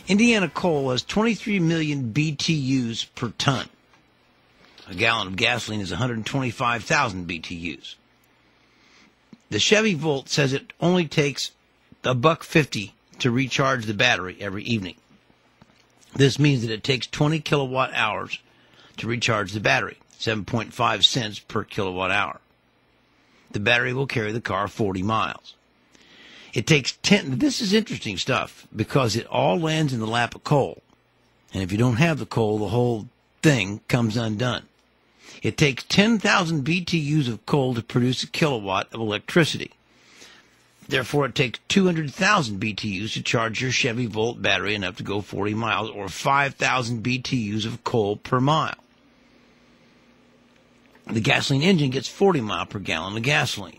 Indiana coal has 23 million BTUs per ton. A gallon of gasoline is 125,000 BTUs. The Chevy Volt says it only takes $1.50 to recharge the battery every evening. This means that it takes 20 kilowatt hours to recharge the battery, 7.5 cents per kilowatt hour. The battery will carry the car 40 miles. It takes 10, this is interesting stuff, because it all lands in the lap of coal. And if you don't have the coal, the whole thing comes undone. It takes 10,000 BTUs of coal to produce a kilowatt of electricity. Therefore, it takes 200,000 BTUs to charge your Chevy Volt battery enough to go 40 miles, or 5,000 BTUs of coal per mile. The gasoline engine gets 40 miles per gallon of gasoline.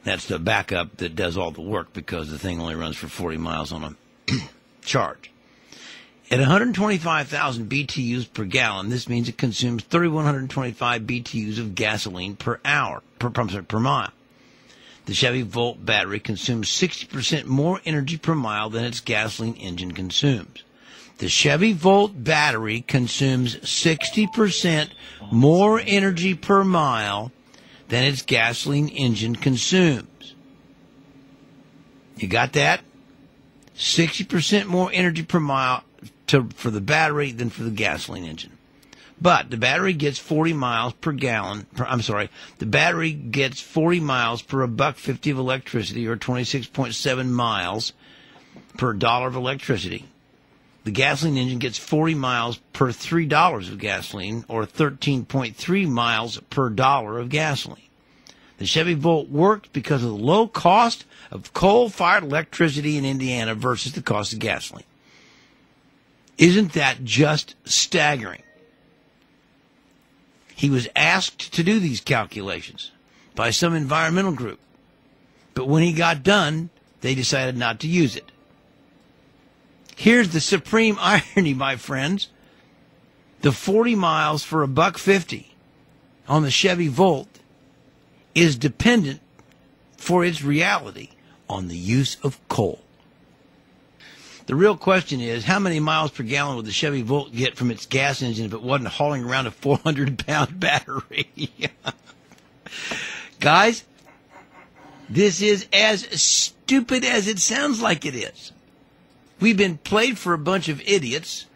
That's the backup that does all the work, because the thing only runs for 40 miles on a charge. At 125,000 BTUs per gallon, this means it consumes 3,125 BTUs of gasoline per mile. The Chevy Volt battery consumes 60% more energy per mile than its gasoline engine consumes. The Chevy Volt battery consumes 60% more energy per mile than its gasoline engine consumes. You got that? 60% more energy per mile for the battery than for the gasoline engine. But the battery gets 40 miles per gallon. The battery gets 40 miles per $1.50 of electricity, or 26.7 miles per dollar of electricity. The gasoline engine gets 40 miles per $3 of gasoline, or 13.3 miles per dollar of gasoline. The Chevy Volt worked because of the low cost of coal-fired electricity in Indiana versus the cost of gasoline. Isn't that just staggering? He was asked to do these calculations by some environmental group. But when he got done, they decided not to use it. Here's the supreme irony, my friends. The 40 miles for $1.50 on the Chevy Volt is dependent for its reality on the use of coal. The real question is, how many miles per gallon would the Chevy Volt get from its gas engine if it wasn't hauling around a 400-pound battery? Guys, this is as stupid as it sounds like it is. We've been played for a bunch of idiots.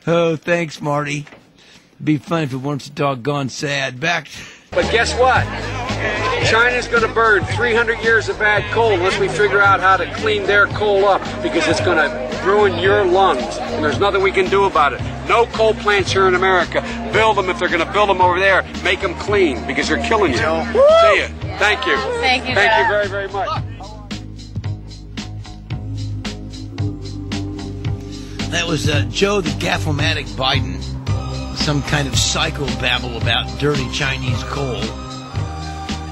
Oh, thanks, Marty. It'd be fun if it weren't so doggone sad. Back. But guess what? China's going to burn 300 years of bad coal unless we figure out how to clean their coal up, because it's going to ruin your lungs, and there's nothing we can do about it. No coal plants here in America. Build them if they're going to build them over there. Make them clean, because they're killing you. See ya. Thank you. Thank you. Thank you very, very much. That was Joe the Gaffle-matic Biden. Some kind of psychobabble about dirty Chinese coal.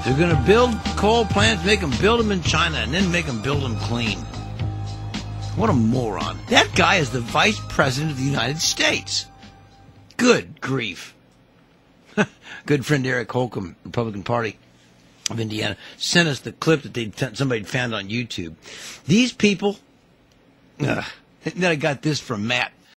They're going to build coal plants, make them build them in China, and then make them build them clean. What a moron. That guy is the Vice President of the United States. Good grief. Good friend Eric Holcomb, Republican Party of Indiana, sent us the clip that somebody found on YouTube. These people, then I got this from Matt